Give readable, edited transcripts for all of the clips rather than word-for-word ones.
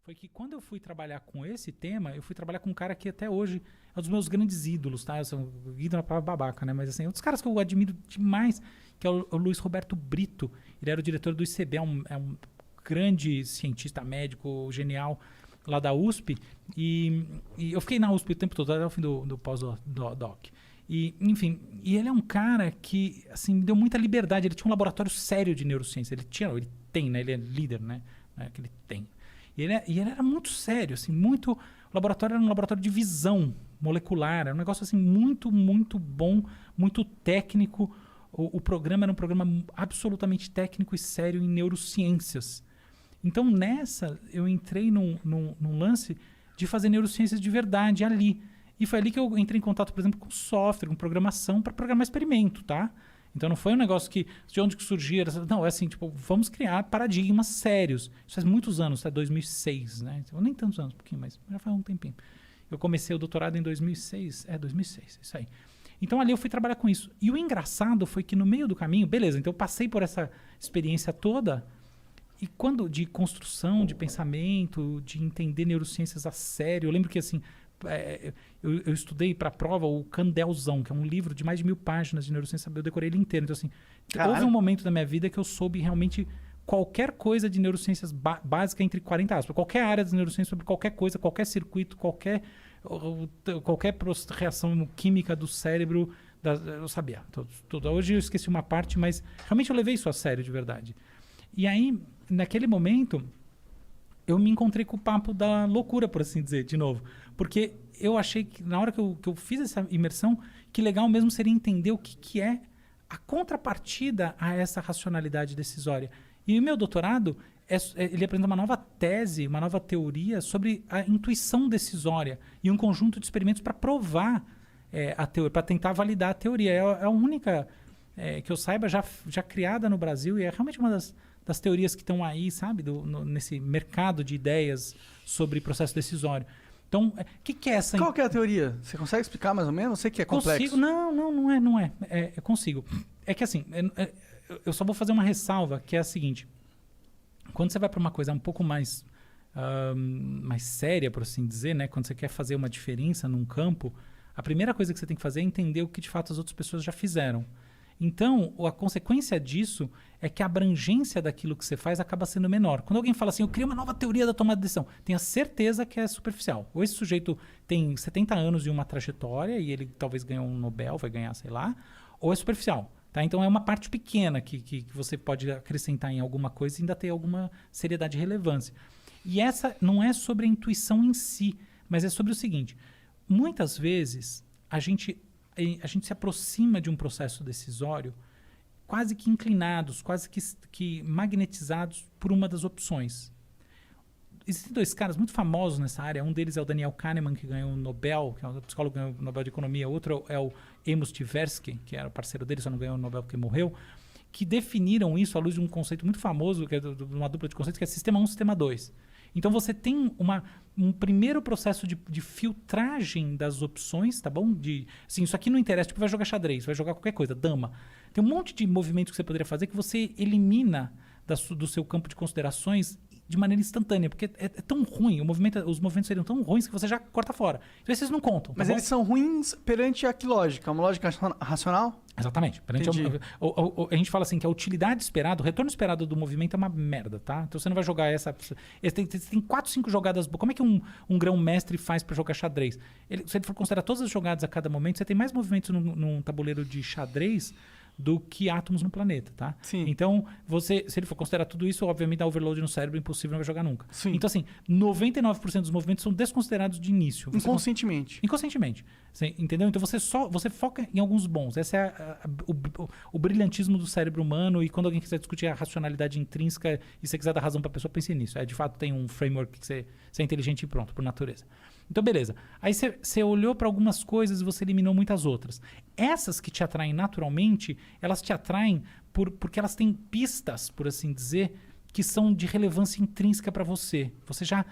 foi que quando eu fui trabalhar com esse tema, eu fui trabalhar com um cara que até hoje é um dos meus grandes ídolos, tá? Eu sou ídolo na palavra babaca, né? Mas assim, um dos caras que eu admiro demais, que é o Luiz Roberto Brito. Ele era o diretor do ICB, é um grande cientista médico genial lá da USP. E eu fiquei na USP o tempo todo, até o fim do pós-doc. E, enfim, e ele é um cara que, assim, me deu muita liberdade. Ele tinha um laboratório sério de neurociência. Ele tem, né? Ele é líder, né? Não é que ele tem. E ele era muito sério, assim, muito... O laboratório era um laboratório de visão molecular, era um negócio, assim, muito, muito bom, muito técnico. O programa era um programa absolutamente técnico e sério em neurociências. Então, nessa, eu entrei num lance de fazer neurociências de verdade ali. E foi ali que eu entrei em contato, por exemplo, com software, com programação, para programar experimento, tá? Então não foi um negócio que, de onde que surgia, não, é assim, tipo, vamos criar paradigmas sérios. Isso faz muitos anos, tá? 2006, né? Nem tantos anos, um pouquinho, mas já faz um tempinho. Eu comecei o doutorado em 2006, 2006, isso aí. Então ali eu fui trabalhar com isso. E o engraçado foi que no meio do caminho, beleza, então eu passei por essa experiência toda, e quando de construção, de pensamento, de entender neurociências a sério, eu lembro que assim, eu estudei para a prova o Candelzão, que é um livro de mais de 1000 páginas de neurociência, eu decorei ele inteiro. Então assim, houve um momento da minha vida que eu soube realmente qualquer coisa de neurociências básica entre 40 aspas, qualquer área de neurociência sobre qualquer coisa, qualquer circuito, qualquer reação química do cérebro, eu sabia tudo. Hoje eu esqueci uma parte, mas realmente eu levei isso a sério de verdade. E aí, naquele momento, eu me encontrei com o papo da loucura, por assim dizer, de novo. Porque eu achei que, na hora que eu fiz essa imersão, que legal mesmo seria entender o que é a contrapartida a essa racionalidade decisória. E o meu doutorado, ele apresenta uma nova tese, uma nova teoria sobre a intuição decisória e um conjunto de experimentos para provar a teoria, para tentar validar a teoria. É a única, que eu saiba, já criada no Brasil, e é realmente uma das teorias que estão aí, sabe, nesse mercado de ideias sobre processo decisório. Então, o que é essa... Qual que é a teoria? Você consegue explicar mais ou menos? Eu sei que é complexo. Consigo. Não é. Eu consigo. É que assim, eu só vou fazer uma ressalva, que é a seguinte. Quando você vai para uma coisa um pouco mais séria, por assim dizer, né? Quando você quer fazer uma diferença num campo, a primeira coisa que você tem que fazer é entender o que de fato as outras pessoas já fizeram. Então, a consequência disso é que a abrangência daquilo que você faz acaba sendo menor. Quando alguém fala assim, eu criei uma nova teoria da tomada de decisão, tenha certeza que é superficial. Ou esse sujeito tem 70 anos e uma trajetória e ele talvez ganhou um Nobel, vai ganhar, sei lá, ou é superficial. Tá? Então, é uma parte pequena que você pode acrescentar em alguma coisa e ainda ter alguma seriedade e relevância. E essa não é sobre a intuição em si, mas é sobre o seguinte. Muitas vezes, a gente se aproxima de um processo decisório quase que inclinados, quase que magnetizados por uma das opções. Existem 2 caras muito famosos nessa área. Um deles é o Daniel Kahneman, que ganhou o Nobel, que é um psicólogo que ganhou o Nobel de Economia. Outro é o Amos Tversky, que era parceiro dele, só não ganhou o Nobel porque morreu, que definiram isso à luz de um conceito muito famoso, que é uma dupla de conceitos, que é sistema 1 e sistema 2. Então você tem um primeiro processo de filtragem das opções, tá bom? Assim, isso aqui não interessa, tipo, vai jogar xadrez, vai jogar qualquer coisa, dama. Tem um monte de movimentos que você poderia fazer que você elimina do seu campo de considerações de maneira instantânea, porque é tão ruim, os movimentos seriam tão ruins que você já corta fora. Então esses não contam. Tá Mas bom? Eles são ruins perante a que lógica? Uma lógica racional? Exatamente. A gente fala assim que a utilidade esperada, o retorno esperado do movimento é uma merda, tá? Então você não vai jogar essa... Tem 4, 5 jogadas... Como é que um grão-mestre faz para jogar xadrez? Se ele for considerar todas as jogadas a cada momento, você tem mais movimentos num tabuleiro de xadrez do que átomos no planeta, tá? Sim. Então, se ele for considerar tudo isso, obviamente dá overload no cérebro, impossível, não vai jogar nunca. Sim. Então, assim, 99% dos movimentos são desconsiderados de início. Inconscientemente. Inconscientemente. Você, entendeu? Então, você foca em alguns bons. Esse é o brilhantismo do cérebro humano, e quando alguém quiser discutir a racionalidade intrínseca e você quiser dar razão para a pessoa, pense nisso. De fato, tem um framework que você é inteligente e pronto, por natureza. Então, beleza. Aí você olhou para algumas coisas e você eliminou muitas outras. Essas que te atraem naturalmente, elas te atraem porque elas têm pistas, por assim dizer, que são de relevância intrínseca para você. Você já...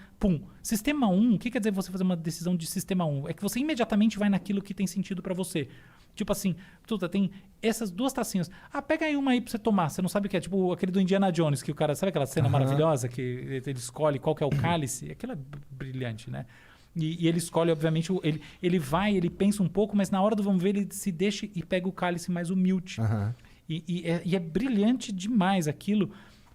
Sistema 1, o que quer dizer você fazer uma decisão de sistema 1? É que você imediatamente vai naquilo que tem sentido para você. Tipo assim, Tuta, tem essas 2 tacinhas. Ah, pega aí uma aí pra você tomar. Você não sabe o que é. Tipo aquele do Indiana Jones, que o cara... Sabe aquela cena maravilhosa que ele escolhe qual que é o cálice? Aquilo é brilhante, né? E ele escolhe, obviamente, ele vai, ele pensa um pouco, mas na hora do vamos ver, ele se deixa e pega o cálice mais humilde. E é brilhante demais aquilo,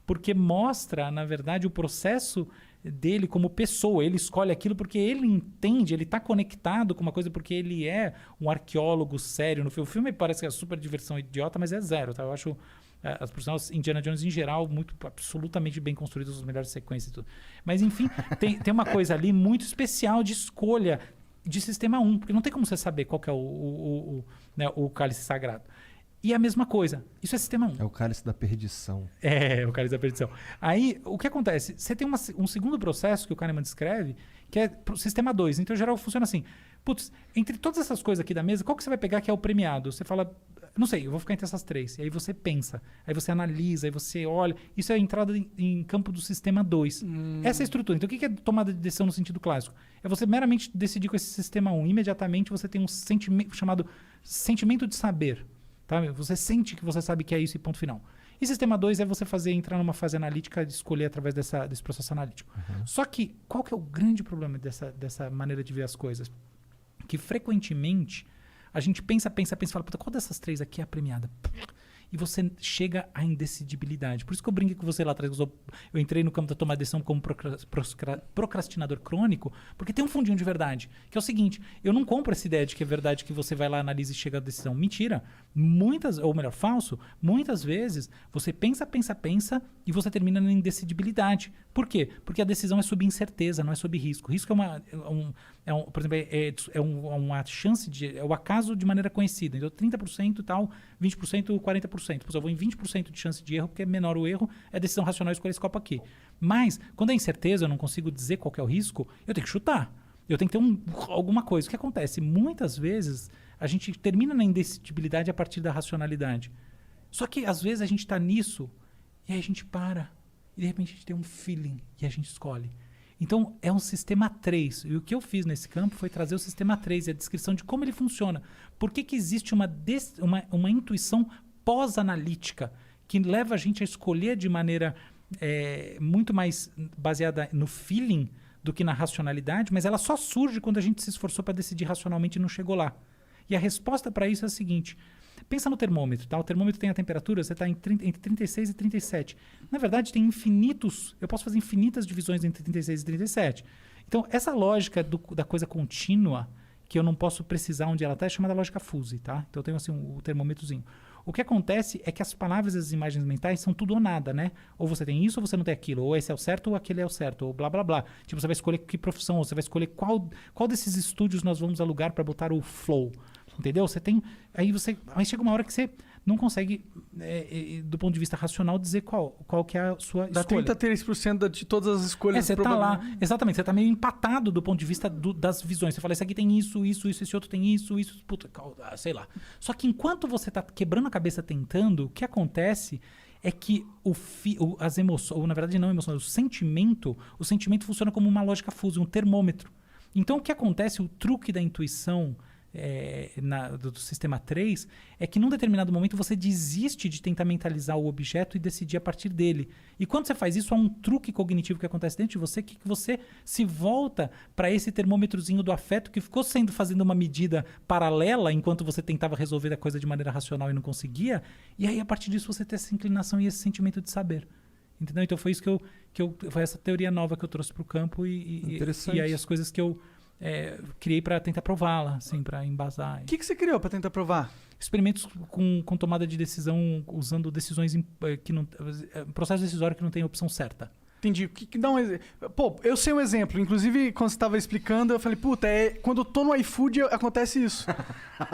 porque mostra, na verdade, o processo dele como pessoa. Ele escolhe aquilo porque ele entende, ele está conectado com uma coisa porque ele é um arqueólogo sério no filme. O filme parece que é super diversão idiota, mas é zero, tá? Eu acho as personagens Indiana Jones em geral muito absolutamente bem construídos, as melhores sequências e tudo. Mas enfim, tem uma coisa ali muito especial de escolha de sistema 1, porque não tem como você saber qual que é o cálice sagrado. E a mesma coisa, isso é sistema 1. É o cálice da perdição. É, o cálice da perdição. Aí, o que acontece? Você tem um segundo processo que o Kahneman descreve, que é o sistema 2. Então, em geral, funciona assim. Putz, entre todas essas coisas aqui da mesa, qual que você vai pegar que é o premiado? Você fala, não sei, eu vou ficar entre essas 3. E aí você pensa, aí você analisa, aí você olha. Isso é a entrada em campo do sistema 2. Essa é a estrutura. Então, o que é tomada de decisão no sentido clássico? É você meramente decidir com esse sistema 1. Imediatamente você tem um sentimento chamado sentimento de saber. Tá? Você sente que você sabe que é isso e ponto final. E sistema 2 é você entrar numa fase analítica e escolher através desse processo analítico. Só que, qual que é o grande problema dessa maneira de ver as coisas? Que frequentemente a gente pensa e fala, puta, qual dessas 3 aqui é a premiada? E você chega à indecidibilidade. Por isso que eu brinquei com você lá atrás. Eu entrei no campo da tomada de decisão como procrastinador crônico, porque tem um fundinho de verdade. Que é o seguinte, eu não compro essa ideia de que é verdade que você vai lá, analisa e chega à decisão. Mentira. Ou melhor, falso. Muitas vezes você pensa e você termina na indecidibilidade. Por quê? Porque a decisão é sob incerteza, não é sob risco. Risco por exemplo, uma chance é o acaso de maneira conhecida. Então, 30% e tal, 20%, 40%. Pois eu vou em 20% de chance de erro, porque é menor o erro, é decisão racional escolher esse copo aqui. Mas, quando é incerteza, eu não consigo dizer qual que é o risco, eu tenho que chutar. Eu tenho que ter alguma coisa. O que acontece? Muitas vezes, a gente termina na indecidibilidade a partir da racionalidade. Só que, às vezes, a gente está nisso, e aí a gente para, e de repente a gente tem um feeling, e a gente escolhe. Então, é um sistema 3. E o que eu fiz nesse campo foi trazer o sistema 3 e a descrição de como ele funciona. Por que existe uma intuição pós-analítica que leva a gente a escolher de maneira muito mais baseada no feeling do que na racionalidade, mas ela só surge quando a gente se esforçou para decidir racionalmente e não chegou lá. E a resposta para isso é a seguinte. Pensa no termômetro, tá? O termômetro tem a temperatura, você está entre 36 e 37. Na verdade, tem eu posso fazer infinitas divisões entre 36 e 37. Então, essa lógica da coisa contínua, que eu não posso precisar onde ela está, é chamada lógica Fuse, tá? Então, eu tenho assim o termômetrozinho. O que acontece é que as palavras e as imagens mentais são tudo ou nada, né? Ou você tem isso ou você não tem aquilo. Ou esse é o certo ou aquele é o certo. Ou blá, blá, blá. Tipo, você vai escolher que profissão, ou você vai escolher qual desses estúdios nós vamos alugar para botar o flow. Entendeu? Aí chega uma hora que você não consegue, do ponto de vista racional, dizer qual que é a sua escolha. Dá 33% de todas as escolhas. Você tá lá, exatamente, você tá meio empatado do ponto de vista das visões. Você fala, esse aqui tem isso, esse outro tem isso, puta, sei lá. Só que enquanto você tá quebrando a cabeça tentando, o que acontece é que as emoções, ou na verdade não emoções, o sentimento funciona como uma lógica Fuse, um termômetro. Então o que acontece, o truque da intuição do sistema 3 é que num determinado momento você desiste de tentar mentalizar o objeto e decidir a partir dele. E quando você faz isso, há um truque cognitivo que acontece dentro de você, que você se volta para esse termômetrozinho do afeto que ficou fazendo uma medida paralela enquanto você tentava resolver a coisa de maneira racional e não conseguia. E aí, a partir disso, você tem essa inclinação e esse sentimento de saber. Entendeu? Então foi isso foi essa teoria nova que eu trouxe para o campo e aí as coisas que eu criei para tentar prová-la, assim, para embasar. O que você criou para tentar provar? Experimentos com tomada de decisão usando decisões processo decisório que não tem opção certa. Entendi. Dá um exemplo. Pô, eu sei um exemplo. Inclusive, quando você estava explicando, eu falei, puta, quando eu tô no iFood, acontece isso.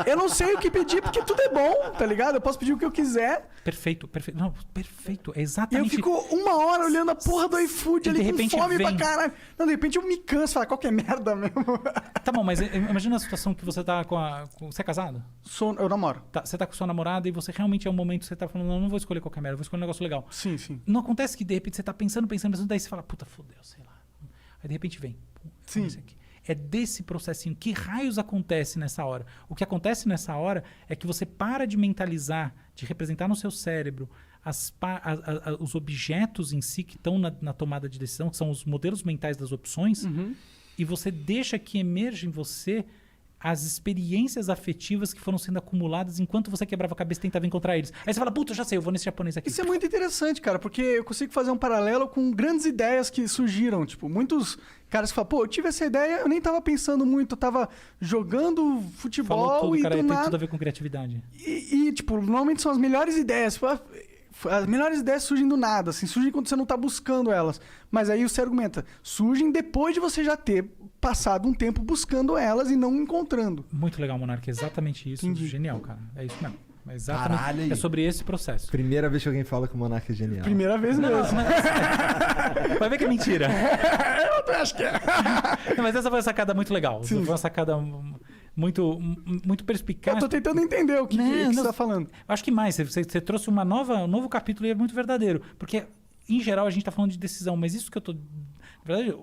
Eu não sei o que pedir, porque tudo é bom, tá ligado? Eu posso pedir o que eu quiser. Perfeito. Não, perfeito. É exatamente... E eu fico 1 hora olhando a porra do iFood ali com fome pra caralho. Não, de repente eu me canso, falo, qualquer merda mesmo. Tá bom, mas imagina a situação que você tá você é casado? Eu namoro. Tá, você tá com sua namorada e você realmente é um momento que você tá falando, não vou escolher qualquer merda, vou escolher um negócio legal. Sim, sim. Não acontece que de repente você tá pensando, daí você fala, puta, fodeu, sei lá. Aí de repente vem. Sim. Esse aqui. é desse processinho. Que raios acontece nessa hora? O que acontece nessa hora é que você para de mentalizar, de representar no seu cérebro os objetos em si que estão na tomada de decisão, que são os modelos mentais das opções, e você deixa que emerja em você as experiências afetivas que foram sendo acumuladas enquanto você quebrava a cabeça e tentava encontrar eles. Aí você fala, puta, já sei, eu vou nesse japonês aqui. Isso é muito interessante, cara, porque eu consigo fazer um paralelo com grandes ideias que surgiram. Tipo, muitos caras que falam, pô, eu tive essa ideia, eu nem tava pensando muito, eu tava jogando futebol. Falou tudo, e cara, do tem nada... tudo a ver com criatividade. Tipo, normalmente são as melhores ideias. As melhores ideias surgem do nada, assim, surgem quando você não tá buscando elas. Mas aí você argumenta, surgem depois de você já ter passado um tempo buscando elas e não encontrando. Muito legal, Monark, é exatamente isso. Entendi. Genial, cara. É isso mesmo. É exatamente. Caralho, É sobre esse processo. Primeira vez que alguém fala que o Monark é genial. Primeira vez mesmo. Vai ver que é mentira. Eu acho que é. Não, mas essa foi uma sacada muito legal. Sim. Foi uma sacada muito perspicaz. Eu tô tentando entender o que você tá falando. Acho que mais. Você trouxe um novo capítulo e é muito verdadeiro. Porque, em geral, a gente tá falando de decisão. Mas isso que eu tô... Na verdade,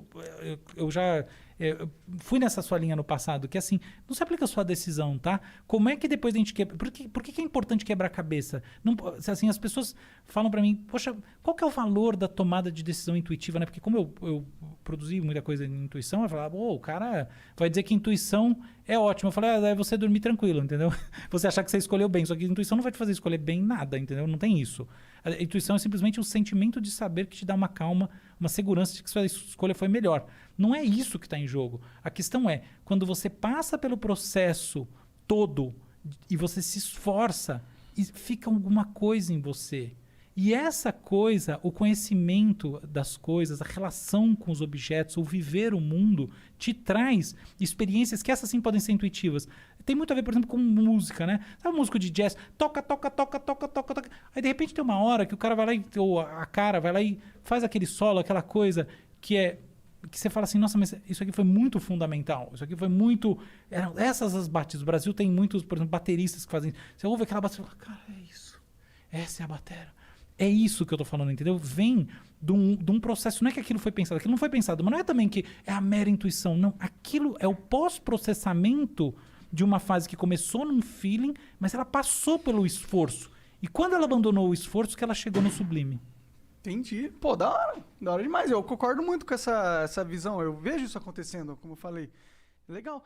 eu já... fui nessa sua linha no passado, que assim, não se aplica só a decisão, tá? Como é que depois a gente quebra... Por que é importante quebrar a cabeça? Não, assim, as pessoas falam pra mim, poxa, qual que é o valor da tomada de decisão intuitiva, né? Porque como eu produzi muita coisa em intuição, eu falava, o cara vai dizer que intuição é ótimo. Eu falei, é você dormir tranquilo, entendeu? Você achar que você escolheu bem, só que a intuição não vai te fazer escolher bem nada, entendeu? Não tem isso. A intuição é simplesmente um sentimento de saber que te dá uma calma, uma segurança de que sua escolha foi melhor. Não é isso que está em jogo. A questão é, quando você passa pelo processo todo e você se esforça, e fica alguma coisa em você. E essa coisa, o conhecimento das coisas, a relação com os objetos, o viver o mundo, te traz experiências que essas sim podem ser intuitivas. Tem muito a ver, por exemplo, com música, né? Sabe, músico de jazz, toca. Aí de repente tem uma hora que o cara vai lá, ou a cara vai lá e faz aquele solo, aquela coisa que você fala assim, nossa, mas isso aqui foi muito fundamental. Isso aqui foi muito... Essas as batidas. O Brasil tem muitos, por exemplo, bateristas que fazem... Você ouve aquela batida e fala, cara, é isso. Essa é a batera. É isso que eu tô falando, entendeu? Vem de um processo, não é que aquilo foi pensado, aquilo não foi pensado, mas não é também que é a mera intuição, não. Aquilo é o pós-processamento de uma fase que começou num feeling, mas ela passou pelo esforço. E quando ela abandonou o esforço, que ela chegou no sublime. Entendi. Pô, da hora demais. Eu concordo muito com essa visão. Eu vejo isso acontecendo, como eu falei. Legal.